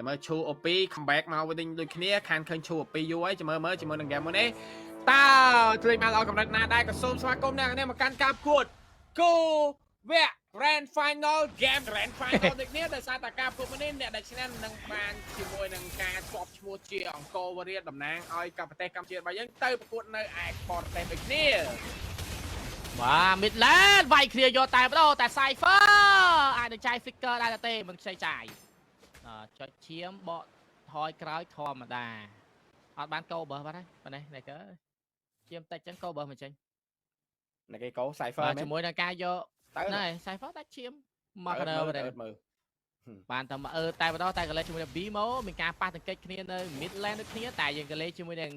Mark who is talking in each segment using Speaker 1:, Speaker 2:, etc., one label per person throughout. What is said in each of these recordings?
Speaker 1: មើឈូអូពី comeback មកវិញដូចគ្នាខានឃើញឈូអូពីយូរហើយចាំមើលជាមួយនឹង game មួយនេះតើជួយមកដល់កម្រិតណាដែរក៏សូមស្វាគមន៍អ្នកនេះមកកាន់ការប្រកួតគូវគ្គ Grand Final Game Grand Final ដូចនេះដោយសារតែការប្រកួតមួយនេះអ្នកដែលឈ្នះនឹងបានជាមួយនឹងការស្គាល់ឈ្មោះជាអង្គរវរិយតំណាងឲ្យកម្ពុជាកម្ពុជារបស់យើងទៅប្រកួតនៅឯបរទេសដូចគ្នា
Speaker 2: បាទ Midland វាយគ្នាយកតែម្ដងតែ Cypher អាចនឹងចាយ flicker ដែរទេមិនខ្ចីចាយចុចឈាមបកថយក្រោយធម្មតាអត់បានកោបើបាត់ហើយប៉ណ្ណេះនេះកើឈាមតិចចឹងកោបើមិនចេញ
Speaker 1: អ្នកគេកោ Cypher មែន
Speaker 2: ជាមួយនឹងការយកណែ Cypher ដាច់ឈាមមកទៅ
Speaker 1: មើល
Speaker 2: បានតែតែម្ដងតែកលេសជាមួយនឹង Bimo មានការប៉ះទង្គិចគ្នានៅ Midland ដូចគ្នាតែយើងកលេសជាមួយនឹង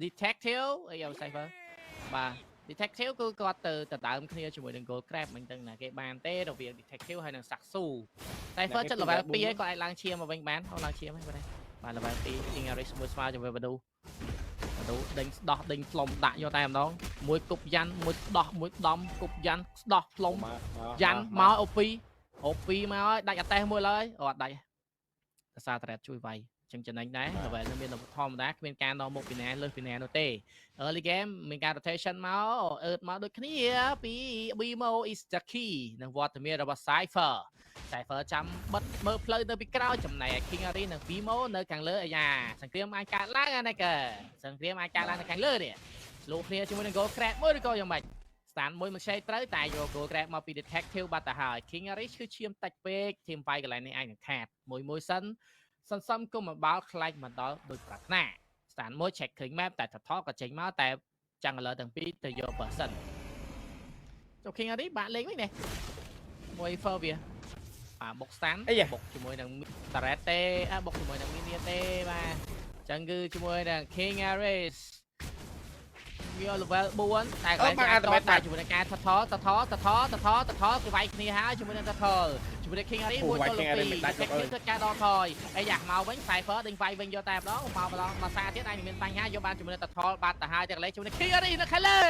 Speaker 2: Detective អីយក Cypher បាទ Detective គឺគាត់ទៅដើមគ្នាជាមួយនឹង Gold Crab មិនដឹងណាគេបានទេរវាង Detective ហើយនឹង Saxu Cypher ចិត្ត level 2ហើយគាត់អាចឡើងឈាមមកវិញបានគាត់ឡើងឈាមហើយបាទ level 2 Ingarish មួយស្មើជាមួយ Badu ដេញស្ដោះដេញផ្លុំដាក់យកតែម្ដងមួយគប់យ៉ាន់មួយស្ដោះមួយដំគប់យ៉ាន់ស្ដោះផ្លុំយ៉ាន់មកអូពីមកហើយដាច់អតេសមួយឡើយអត់ដាច់តែសារត្រេតជួយវាយចឹងចំណេញដែរ level នឹងមានធម្មតាគ្មានការនាំមុខពីណាលើសពីណានោះទេ early game មានការ rotation មកអឺតមកដូចគ្នាពី Bimo is the key និងវត្តមានរបស់ Cypher ចាំបិទមើលផ្លូវទៅពីក្រោយចំណែក King Ari និង Bimo នៅខាងលើអាយ៉ាសង្គ្រាមអាចកើតឡើងណាកែសង្គ្រាមអាចកើតឡើងនៅខាងលើនេះលោកគ្នាជាមួយនឹង Gold Crab មួយឬក៏យ៉ាងម៉េច stand មួយមកឆេត្រូវតែយក Gold Crab មកពី Detective បាត់ទៅហើយ King Ari គឺឈាមតិចពេកធីមវាយកន្លែងនេះអាចនឹងខាតមួយសិនសន្សំគុំមកបាល់ខ្លាច់មកដល់ដូចប្រាថ្នា stand មួយ check ឃើញ map តែថតក៏ចេញមកតែចាំង alert ទាំងពីរទៅយក person ចូល King Ari បាក់លេងវិញនេះមួយ fer វាបុក stand បុកជាមួយនឹង Taret ទេបុកជាមួយនឹង Minion ទេបាទអញ្ចឹងគឺជាមួយនឹង King Ares វា level 4តែកន្លែងតែជាមួយនឹងការថតគឺវាយគ្នាហើយជាមួយនឹងថតជាមួយនឹង King Ari មួយទល់ពីធ្វើការដកថយហើយយ៉ាមកវិញ Cypher ដេញវាយវិញយកតែម្ដងមកសាទៀតអាចមានបញ្ហាយកបានជាមួយនឹងថតបាត់ទៅហើយតែកន្លែងជាមួយនឹង King Ari នៅខាងលើ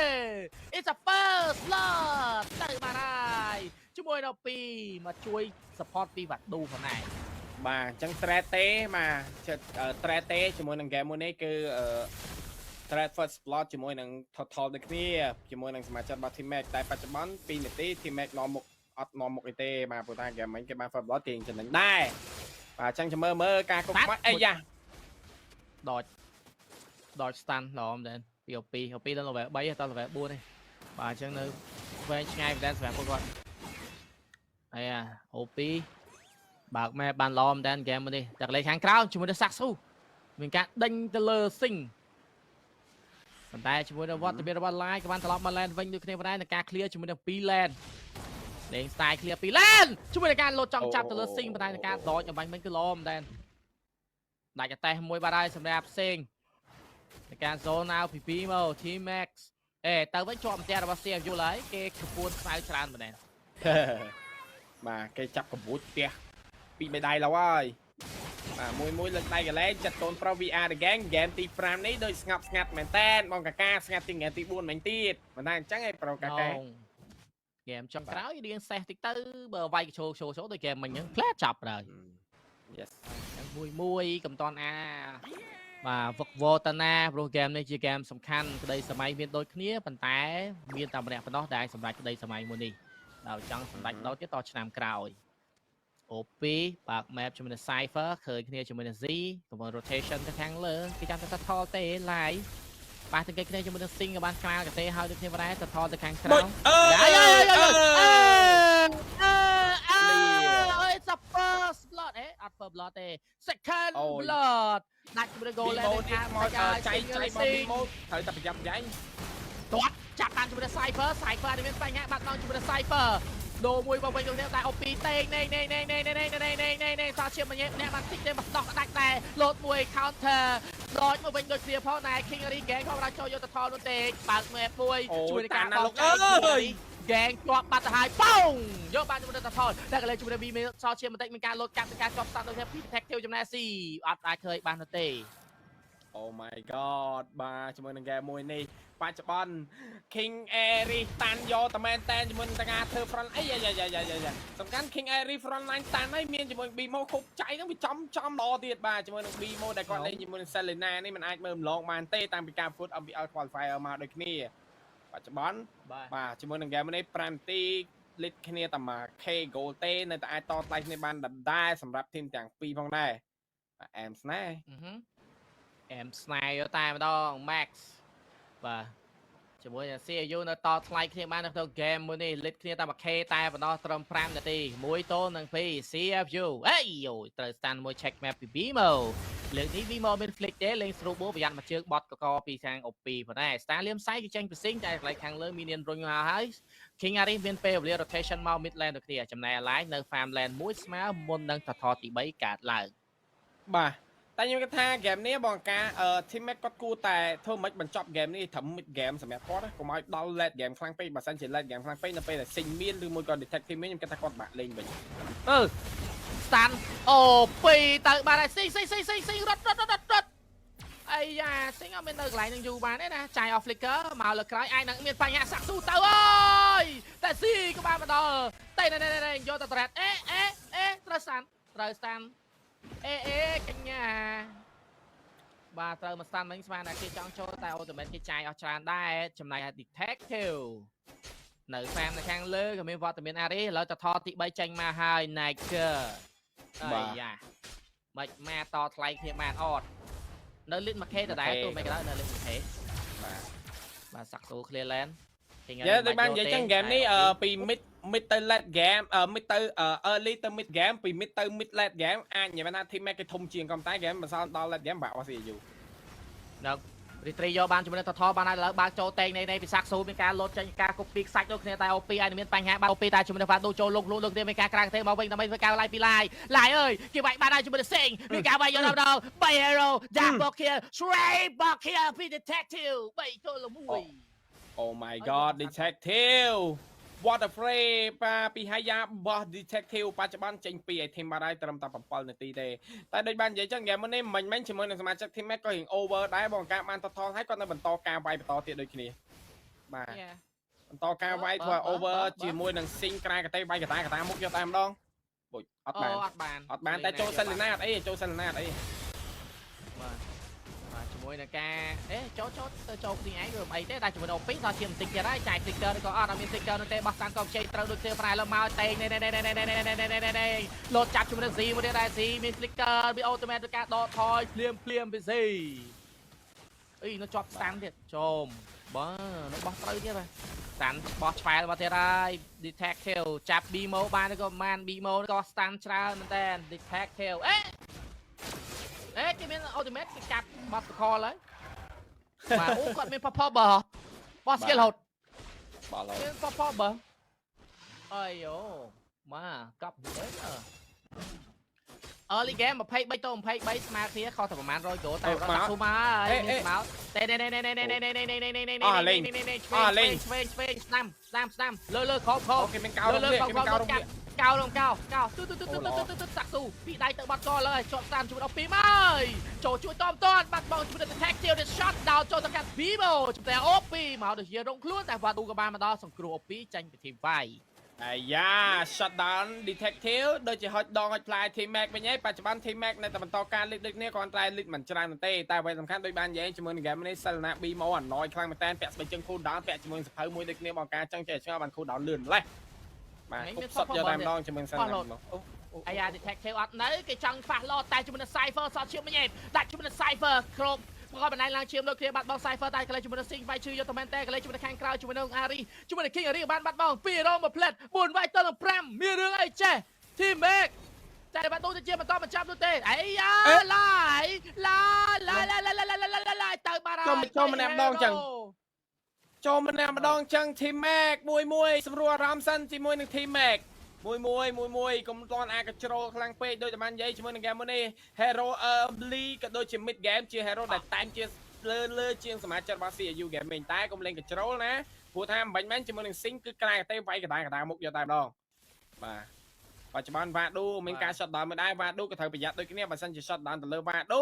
Speaker 2: It's a first blood ទៅបានហើយជាមួយដល់2មកជួយ support ពីវ៉ាឌូផងដែរ
Speaker 1: បាទអញ្ចឹង threat ទេបាទចិត្ត threat ទេជាមួយនឹង game មួយនេះគឺthreat first blood ជាមួយនឹង total ដូចគ្នាជាមួយនឹងសមាជិករបស់ team match តែបច្ចុប្បន្ន2នាទី team match នាំមុខអត់នាំមុខអីទេបាទព្រោះតែ game មិញគេបាន first blood គេចំណេញដែរបាទអញ្ចឹងចាំមើលការគុកបាត់អីយ៉ា
Speaker 2: ដក stand ល្អមែនទេពីOPដល់ level 3ដល់ level 4ទេបាទអញ្ចឹងនៅវែងឆ្ងាយមែនសម្រាប់ពួកគាត់ហើយOPបើក map បានល្អមែនទេ game នេះតែកន្លែងខាងក្រោមជាមួយនឹង Saxu មានការដេញទៅលើ Sing ប៉ុន្តែជាមួយនឹងវត្តមានរបស់ Line ក៏បានត្រឡប់មក land វិញដូចគ្នាដែរនឹងការ clear ជាមួយនឹង2 land លេង style clear 2 land ជាមួយនឹងការលោតចង់ចាប់ទៅលើ Sing ប៉ុន្តែនឹងការដកអំបញ្ញវិញគឺល្អមែនដែរដាច់អតេសមួយបាត់ហើយសម្រាប់ Sing ในการ zone out ពី Bimo Team Max ទៅវិញជាប់ម្ចាស់របស់ CFU ឡើយគេខពួនស្មៅច្រើនមែនដែរ
Speaker 1: បាទគេចាប់កបួចផ្ទះពីមេដៃឡើយបាទមួយលើកដៃកលែងចាត់តូន Pro VR The Gang ហ្គេមទី5នេះដូចស្ងប់ស្ងាត់មែនតើបងកាកាស្ងាត់ទីហ្គេមទី4មិញទៀតមិនថាអញ្ចឹងឯង Pro កាកា
Speaker 2: ហ្គេមចុងក្រោយរៀងសេះតិចទៅបើវាយចូលដូចហ្គេមមិញហ្នឹងផ្លែចាប់ដែរ
Speaker 1: Yes
Speaker 2: មួយកំតនអាបាទវឹកវរតាណាព្រោះហ្គេមនេះជាហ្គេមសំខាន់ក្តីសម័យមានដូចគ្នាប៉ុន្តែមានតែម្នាក់ប៉ុណ្ណោះដែលសម្រាប់ក្តីសម័យមួយនេះដល់ចង់សម្រាប់ដល់ទៀតតឆ្នាំក្រោយOP បើក map ជាមួយនឹង Cypher ឃើញគ្នាជាមួយនឹង Z កំពុង rotation ទៅខាងលើគេចាំតែថតទេ live បាទទៅគេគ្នាជាមួយនឹង Sing ក៏បានខ្មាល់ក៏ទេហើយដូចគ្នាដែរទៅថតទៅខាងក្រោមIt's a first blood អត់ first blood ទេ second blood ដាច់ជាមួយនឹង goal
Speaker 1: លេងខាងមកចៃមក Bimo ត្រូវតែប្រយ័ត្នប្រយែង
Speaker 2: ទាត់ចាប់បានជាមួយនឹង Cypher នេះមានបញ្ហាបាត់បង់ជាមួយនឹង Cypher ដូរមួយមកវិញទៅតែ OP តេងណេសាជាម្នាក់បានតិចទេមកដោះដាច់ដែរលោតមួយ counter ដកមកវិញដូចគ្នាផងដែរ King Ari Gang ផងដល់ចូលយកទៅថតនោះទេបើក map មួយជួយในការបោកអើយ Gang ជាប់បាត់ទៅហើយប៉ោងយកបានជាមួយនឹងទៅថតតែកន្លែងជាមួយនឹង B មានសល់ជាបន្តិចមានការលោតកាប់ទៅការជាប់ស្តាប់ដូចគ្នាពី Detective ចំណាយ C អត់អាចឃើញបាននោះទេ
Speaker 1: Oh my god បាទជាមួយនឹងហ្គេមមួយនេះបច្ចុប្បន្ន King Airy តាន់យកតែមែនតែនជាមួយនឹងតាការធ្វើ front អីយ៉ាសំខាន់ King Airy front line តាន់ហើយមានជាមួយ Bimo គប់ចៃហ្នឹងវាចំល្អទៀតបាទជាមួយនឹង Bimo ដែលគាត់លេងជាមួយនឹង Selena នេះมันអាចមើលម្លងបានទេតាំងពីការ foot MPL qualifier មកដូចគ្នាបច្ចុប្បន្នបាទជាមួយនឹងហ្គេមនេះ5នាទីលិតគ្នាតែមក K goal ទេនៅតែអាចតថ្លៃគ្នាបានដដែលសម្រាប់ធីមទាំងពីរផងដែរបាទអែមស្នេហ៍
Speaker 2: អែមស្នៃតែម្ដង Max បាទជាមួយនឹង CU នៅតថ្លៃគ្នាបាននៅក្នុង game មួយនេះលិតគ្នាតែមួយ K តែបណ្ដោះត្រឹម5នាទី1ទល់នឹង2 CFU អេយោត្រូវ stand មួយ check map ពី Bimo លើកនេះ Bimo មាន flick ទេលេង through ball ប្រយ័ត្នមកជើងបត់កកពីខាង OP ផងដែរ Star លៀមសៃគឺចេញពីស៊ីងតែកន្លែងខាងលើ Minion រុញមកហើយ King Ari មានពេលវេលា rotation មក mid lane ដូចគ្នាចំណែក Align នៅ farm lane មួយស្មើមុននឹងតថទី3កើតឡើង
Speaker 1: បាទតែខ្ញុំគិតថាហ្គេមនេះបងការteammate គាត់គួរតែធ្វើមិនបញ្ចប់ហ្គេមនេះត្រឹម mid game សម្រាប់គាត់កុំឲ្យដល់ late game ខ្លាំងពេកបើសិនជា late game ខ្លាំងពេកនៅពេលដែល Sing មានឬមួយក៏ detective មានខ្ញុំគិតថាគាត់បាក់លេងវិញ
Speaker 2: Stan អូពីទៅបានហើយស៊ីរត់អាយ៉ាស៊ីងអត់មាននៅកន្លែងនឹងយូរបានទេណាចាយ off flicker មកលើក្រោយអាចនឹងមានបញ្ហាសាក់ស៊ូទៅអើយតែស៊ីក៏បានមកដល់តែយកទៅត្រេតត្រូវ Stan កញ្ញាបាទត្រូវមក Stan មិញស្មានតែគេចង់ចូលតែ ultimate គេចាយអស់ច្រើនដែរចំណែក detective នៅ fan នៅខាងលើក៏មានវត្តមាន Ari ឥឡូវទៅថតទី3ចេញមកហើយ Niger អាយ៉ាមិនមកតថ្លៃគ្នាបានអត់នៅលិតមួយ K ដដែលទូមិនក៏នៅលិតមួយ K បាទសាក់ស៊ូ clear land
Speaker 1: យ៉ាដូចបាននិយាយចឹងហ្គេមនេះពី mid ទៅ late game mid ទៅ early ទៅ mid game ពី mid ទៅ mid late game អាចនិយាយថា team mate គេធំជាងក៏តែ game បើសិនដល់ late game បាក់អស់ស៊ីយូ
Speaker 2: នៅរីត្រីយកបានជាមួយនឹងតថបានហើយឥឡូវបើកចូលតេងនៃពីសាក់ស៊ូមានការលោតចេញការ copy ខ្សាច់ដូចគ្នាតែ OP អាចមានបញ្ហាបាន OP តែជាមួយនឹងបាដូចូលលុកគ្នាមានការក្រាំងទេមកវិញដើម្បីធ្វើការឡាយពីឡាយអើយគេវាយបានហើយជាមួយនឹងសេងមានការវាយយកដល់3 hero double kill straight back kill ពី detective 3ទល់1
Speaker 1: Oh my god detective what a free ពីហាយ៉ារបស់ detective បច្ចុប្បន្នចេញពី item បាត់ហើយត្រឹមតែ7នាទីទេតែដូចបាននិយាយចឹងហ្គេមនេះមិនមែនជាមួយនឹងសមាជិក team mate ក៏រៀង over ដែរបងការបានតថហើយគាត់នៅបន្តការវាយបន្តទៀតដូចគ្នាបាទបន្តការវាយធ្វើ over ជាមួយនឹង sing ក្រែកតេវាយកតាមុខយកតែម្ដងបុយអត់បានតែចូល Selena អត់អីចូល Selena អត់អី
Speaker 2: បាទជាមួយនឹងការចូលទៅចូលគ្នាឯងវាមិនអីទេតែជាមួយនឹង OP ដល់ជាបន្តិចទៀតហើយចាយ sticker ក៏អត់មាន sticker នោះទេបោះសានក៏ខ្ចីត្រូវដូចគ្នាប្រែលើមកតេងលោតចាប់ជាមួយនឹង Z មួយទៀតដែរ Z មាន sticker មាន automatic ការដកថយភ្លាមពី Z អីនៅជាប់ស្តាំទៀតចូលបាទនៅបោះត្រូវទៀតបាទស្តាំបោះឆ្វែលមកទៀតហើយ detective ចាប់ Bimo បានក៏បាន Bimo ក៏ស្តាំច្រើនមែនតើ detective គេមាន ultimate គេចាប់បាត់កលហើយបាទអូគាត់មាន pop បោះ skill ហត់មាន pop បើអាយយោមកកប់ទៅearly game 23ទៅ23ស្មើគ្នាខុសតែប្រហែល100 goal តែរត់តាក់ស៊ូមកហើយមានស្មោតតែឆ្វេងស្នាមលើខោ
Speaker 1: គេមានកោលើគេមានកោរំ
Speaker 2: កោលងកោសាក់ស៊ូពីដៃទៅបាត់កលើជាប់តាមជួយដល់ពីមកចូលជួយតមបាត់បងជួយទៅ detective ទៅ shot down ចូលទៅកាត់ Bimo ជំតែ OP មកដូចជារងខ្លួនតែវ៉ាឌូក៏បានមកដល់សង្គ្រោះ OP ចាញ់ពីធីមវាយ
Speaker 1: អាយ៉ា shot down detective ដូចជាហុចដងហុចផ្លែ team mac វិញហើយបច្ចុប្បន្ន team mac នៅតែបន្តការលិចដូចគ្នាគ្រាន់តែលិចមិនច្រើនទេតែអ្វីសំខាន់ដូចបាននិយាយជាមួយនឹង game នេះ Selena Bimo អណយខ្លាំងមែនតើពាក់ស្បែកជើង cool down ពាក់ជាមួយនឹងសភៅមួយដូចគ្នាបងការចង់ចេះឆ្ងល់បាន cool down លឿនម្លេះបាទគប់សុតយកតែម្ដងជាមួយ Selena
Speaker 2: អាយ៉ា detective អត់នៅគេចង់ប៉ះឡតតែជាមួយនឹង Cypher សតឈៀមមិញឯងដាក់ជាមួយនឹង Cypher គ្រប់គាត់បណ្ដាញឡើងឈៀមដូចគ្នាបាត់បង Cypher តែកន្លែងជាមួយនឹង Sing វាយឈឺយកទៅមែនតែកន្លែងជាមួយនឹងខាងក្រៅជាមួយនឹង Ari ជាមួយនឹង King Ari បានបាត់បង2រង1ផ្លេត4វាយទៅនឹង5មានរឿងអីចេះ Team Mac តែបាត់ដូរទៅជាបន្តបញ្ចប់នោះទេអាយ៉ាឡាយទៅបាត់ហើយ
Speaker 1: ចូលម្នាក់ម្ដងចឹងTeam Mac មួយស្រួលអារម្មណ៍សិនជាមួយនឹង Team Mac មួយកុំតន់អាចកជ្រោលខ្លាំងពេកដោយតែបាននិយាយជាមួយនឹងហ្គេមមួយនេះ Hero Lee ក៏ដូចជា mid game ជា Hero ដែលតែងជាលើជាងសមាជិករបស់ CU Gaming តែកុំលេងកជ្រោលណាព្រោះថាមិនបាញ់មែនជាមួយនឹង Sing គឺក្រែកទេវាយកតាមុខយកតែម្ដងបាទបច្ចុប្បន្នវ៉ាឌូមានការ shot down មិនដែរវ៉ាឌូក៏ត្រូវប្រយ័ត្នដូចគ្នាបើសិនជា shot down ទៅលើវ៉ាឌូ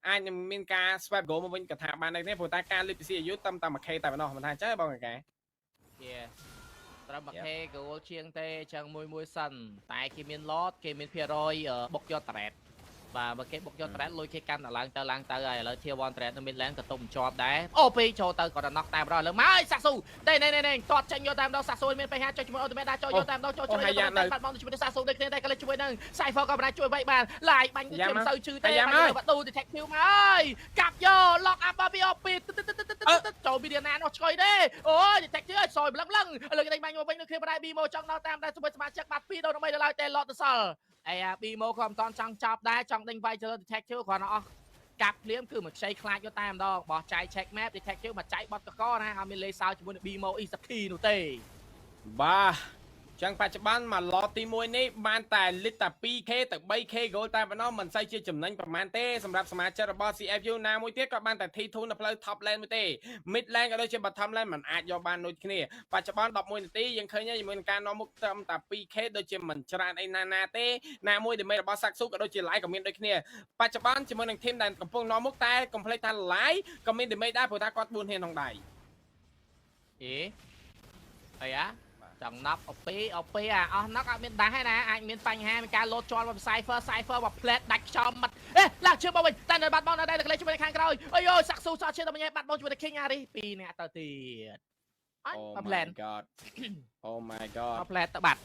Speaker 1: អាចនឹងមានការ swap goal មកវិញក៏ថាបានដែរទេព្រោះតែការលេបពី CU តាមមួយ K តែប៉ុណ្ណោះមិនថាអញ្ចឹងបងកែ
Speaker 2: Yeah ត្រឹមមួយ K គោលជាងទេចឹងមួយសិនតែគេមាន lot គេមានភាគរយបុកយកតរ៉េតបាទបើគេបុកយកតរ៉េតលុយគេកាន់តែឡើងទៅហើយឥឡូវ tier 1 tret នៅ midland ក៏ទុំជាប់ដែរអូពេលចូលទៅក៏ដល់ knock តែម្ដងឥឡូវមកអើយសាក់ស៊ូទេតតចេញយកតែម្ដងសាក់ស៊ូមានបញ្ហាចុចជាមួយ ultimate ដែរចូលយកតែម្ដងចូលតែបាត់បង់ជាមួយសាក់ស៊ូដូចគ្នាតែក៏លេចជាមួយនឹង Cypher ក៏មិនអាចជួយបាយបានឡាយបាញ់ទៅមិនសូវឈឺទេបាត់ទូ detective មកអើយកាប់យក lock up ពីអូពីចូលពីណានោះឆ្កុយទេអូយ detective អើយសយប្លឹងឥឡូវគេដេញបាញ់មកវិញនៅគ្នាបណ្ដៃ BMO ចង់ដល់តាមដែរជាមួយសមាជិកបាត់2ដល់ដើម្បីដល់តែ lot ទៅសល់អីBMO ក៏មិនតន់ចង់ចាប់ដែរចង់ដេញវាយទៅ detective គ្រាន់តែអស់កាប់ភ្លាមគឺមកខ្ចីខ្លាចយកតែម្ដងបោះចៃ check map detective មកចៃបត់កកណាអត់មានលេសើជាមួយនឹង BMO អ៊ីសាគីនោះទេ
Speaker 1: បាទចឹងបច្ចុប្បន្នមក lot ទី1នេះបានតែលិតតែ 2k ទៅ 3k goal តែប៉ុណ្ណោះមិនសូវជាចំណេញប្រហែលទេសម្រាប់សមាជិករបស់ CFU ណាមួយទៀតក៏បានតែ T2 នៅផ្លូវ top lane មួយទេ mid lane ក៏ដូចជា bottom lane មិនអាចយកបានដូចគ្នាបច្ចុប្បន្ន11នាទីយើងឃើញជាមួយនឹងការនាំមុខត្រឹមតែ 2k ដូចជាមិនច្រើនអីណាទេណាមួយដែលមេរបស់ Saxu ក៏ដូចជា Live ក៏មានដូចគ្នាបច្ចុប្បន្នជាមួយនឹង team ដែលកំពុងនាំមុខតែ complete ថា Live ក៏មាន damage ដែរព្រោះថាគាត់4ហ៊ានក្នុងដៃ
Speaker 2: អីចង់ណាប់អពីអស់ណាប់អត់មានដាស់ទេណាអាចមានបញ្ហាមានការលោតជាន់មក Cypher មក plate ដាច់ខ្យល់មាត់ឡើងជើងមកវិញតែនៅបាត់បង់នៅដែរក្លេជាមួយខាងក្រោយអយសាក់ស៊ូសអត់ឈឺតែញ៉ែបាត់បង់ជាមួយ King Ari 2នាក់ទៅទៀតអញមក plan
Speaker 1: Oh my god
Speaker 2: មក plate ទៅបាត់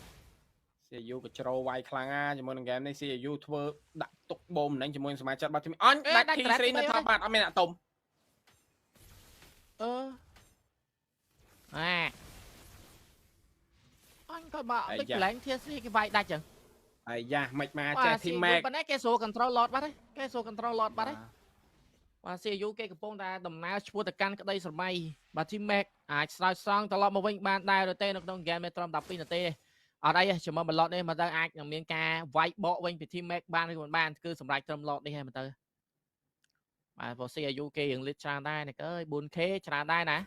Speaker 1: CU ក៏ជ្រោវាយខ្លាំងណាជាមួយនឹង game នេះ CU ធ្វើដាក់ទុកបូមហ្នឹងជាមួយសមាជិករបស់ team អញដាច់ T3 នៅ top បាត់អត់មានអ្នកតុំ
Speaker 2: អញក៏មកដូចកន្លែង TC គេវាយដាច់ចឹង
Speaker 1: អាយ៉ាមិនមកចេះ team Mac
Speaker 2: ប៉ុន្តែគេស្រួល control lot បាត់ទេគេស្រួល control lot បាត់ទេបាទ CU គេកំពុងតែដំណើរឈ្មោះទៅកាន់ក្តីស្រមៃបាទ team Mac អាចស្រោចស្រង់ត្រឡប់មកវិញបានដែរទេនៅក្នុង game នេះត្រឹម12នាទីអត់អីជាមួយ lot នេះមកទៅអាចនឹងមានការវាយបកវិញពី team Mac បានឬមិនបានគឺសម្រាប់ត្រឹម lot នេះហើយមកទៅបាទព្រោះ CU គេរៀងលិតច្រើនដែរនេះអើយ 4k ច្រើនដែរណា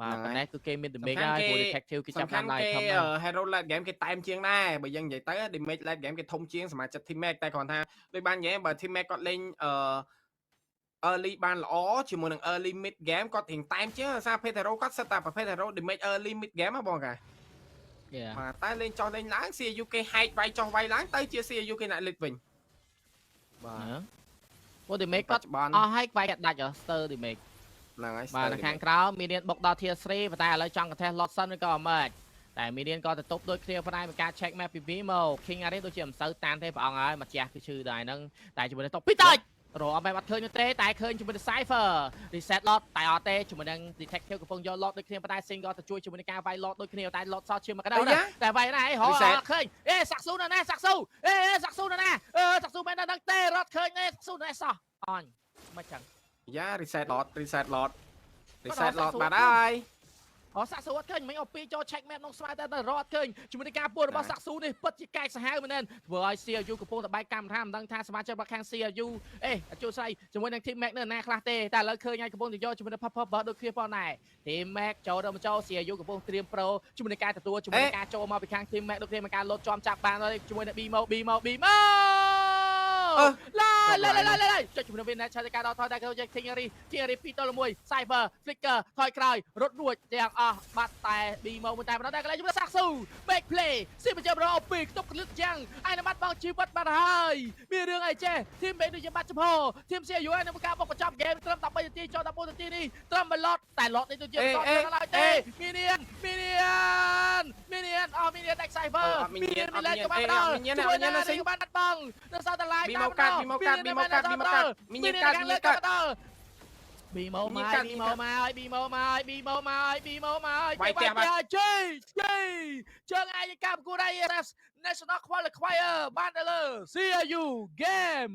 Speaker 2: បាទប៉ុន្តែគឺគេមាន damage ហើយព្រោះ detective គេចាប់បានដែរធំ
Speaker 1: hero late game គេតែមជាងដែរបើយើងនិយាយទៅ damage late game គេធំជាងសមាជិក team Mac តែគ្រាន់ថាដូចបាននិយាយបើ team Mac គាត់លេងearly បានល្អជាមួយនឹង early mid game គាត់រៀងតែមជាងដោយសារ hero គាត់សិតតែប្រភេទ hero damage early mid game ហ៎បងកាបាទតែលេងចោះលេងឡើង CU គេ hide វាយចោះវាយឡើងទៅជា CU គេអ្នកលេចវិញ
Speaker 2: បាទព្រោះ damage គាត់អស់ហើយវាយដាច់ហ៎ stir damageហ្នឹងហើយបាទខាងក្រៅមីរៀនបុកដល់ tier 3ប៉ុន្តែឥឡូវចង់កន្ទះ lot សិនឬក៏អត់តែមីរៀនក៏ទៅទប់ដូចគ្នាផ្នែកនៃការ check map ពី BMO King Ari ដូចជាមិនសូវតាមទេព្រះអង្គហើយមកជះគឺឈឺដែរហ្នឹងតែជាមួយនឹងតពីតាច់រអត់បែបអត់ឃើញទេតែឃើញជាមួយនឹង Cypher reset lot តែអត់ទេជាមួយនឹង detective កំពុងយក lot ដូចគ្នាប៉ុន្តែ single ទៅជួយជាមួយនឹងការវាយ lot ដូចគ្នាតែ lot សោះឈាមមកកណ្ដោតែវាយណាហ៎រអត់ឃើញសាក់ស៊ូនៅណាសាក់ស៊ូសាក់ស៊ូនៅណាសាក់ស៊ូមិនដឹងទេរត់ឃើញទេសាក់ស៊ូនៅណាសោះអញមិនចឹង
Speaker 1: យ៉ា reset lot reset lot បាត់ហើយ
Speaker 2: សាក់ស៊ូអត់ឃើញមិញអូពីចូល check map ក្នុងស្មាតតែរត់ឃើញជាមួយនឹងការពួនរបស់សាក់ស៊ូនេះពិតជាកាយសាហាវមែនទែនធ្វើឲ្យ CRU កំពុងតែបែកកម្មវិធីមិនដឹងថាសមាជិករបស់ខាង CRU អជួយស្អីជាមួយនឹង team Mac នៅណាខ្លះទេតែឥឡូវឃើញហើយកំពុងតែយកជាមួយនឹង Pop Pop ដូចគ្នាផងដែរ team Mac ចូលដល់មកចូល CRU កំពុងត្រៀម pro ជាមួយនឹងការទទួលជាមួយនឹងការចូលមកពីខាង team Mac ដូចគ្នាមកការលោតជាប់ចាប់បានហើយជាមួយនឹង BMO ឡាចុចជាមួយនឹង Winner ឆាតការដល់ថយតែគេចេះ King Ari 2ទល់1 Cypher Flicker ថយក្រោយរត់រួចទាំងអស់បាត់តែ BMO មួយតែប៉ុណ្ណោះតែកន្លែងជាមួយសាក់ស៊ូ Big play ស៊ីបញ្ជាប់រកពីខ្ទប់កលឹកយ៉ាងឯណាបាត់បងជីវិតបាត់ហើយមានរឿងអីចេះ team Mac ដូចជាបាត់ចំហ team CRU នៅការបុកបញ្ចប់ game ត្រឹម13នាទីចូល14នាទីនេះត្រឹម1 lot តែ lot នេះដូចជាមិនដល់ឡើយទេមីនៀនមីនដាច់ Cypher មីនៀនលេងក៏បានដល់មីនៀនណាស៊ីបានបាត់បងនៅសល់តែ live
Speaker 1: មីម៉ូកាត់មីម៉ូកាត់មីម៉ូកាត់មីញៀនកាត់មីញៀនកាត់
Speaker 2: BMO មកហើយវាយផ្ទះបាត់ជើងឯកការប្រកួត IRS National Qualifier បានទៅលើ CRU Game